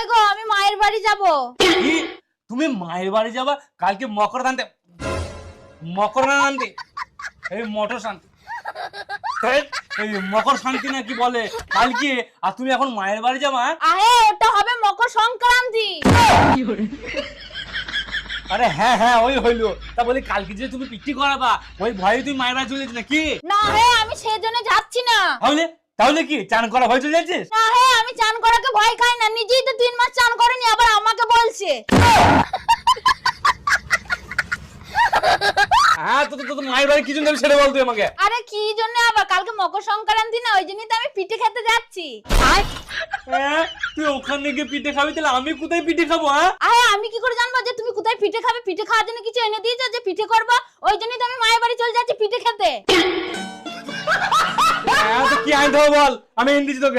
কই গো, আমি মায়ের বাড়ি যাব। কি তুমি মায়ের বাড়ি যাবা কালকে মকর আনতে? এই মটর শান্তি, এই মকর শান্তি না কি বলে কালকে, আর তুমি এখন মায়ের বাড়ি যাবা? আহে, ওটা হবে মকর সংক্রান্তি। আরে হ্যাঁ হ্যাঁ ওই হইলো। তা বলি কালকে যে তুমি পিটি করাবা ওই ভয়ে তুমি মায়ের বাড়ি চলে যাচ্ছিস নাকি? না হে, আমি সেজন্য যাচ্ছি না। তাহলে তাহলে কি চান করা ভয় চলে যাচ্ছিস? না হে, আমি চান করাকে ভয় খাই না, নিজেই তো 3 মাস চান করেনি, আবার আমাকে বলছে। হ্যাঁ তো তো মায়ের বাড়ি কি জন্য যাবি সেটা বল তুই আমাকে। আরে কি জন্য আবার, কালকে মকর সংক্রান্তি না, ওই জন্যই তো আমি পিঠে খেতে যাচ্ছি। হ্যাঁ তুই ওখানে গিয়ে পিঠে খাবি, তাহলে আমি কোথায় পিঠে খাবো? হ্যাঁ আরে আমি কি করে জানবো যে তুমি কোথায় পিঠে খাবে? পিঠে খাওয়ার জন্য কিছু এনে দিয়েছো যে পিঠে করবো? ওই জন্যই তো আমি মায়ের বাড়ি চলে যাচ্ছি পিঠে খেতে। হ্যাঁ তো কি আনতে হবে বল, আমি এনে দিচ্ছি তোকে।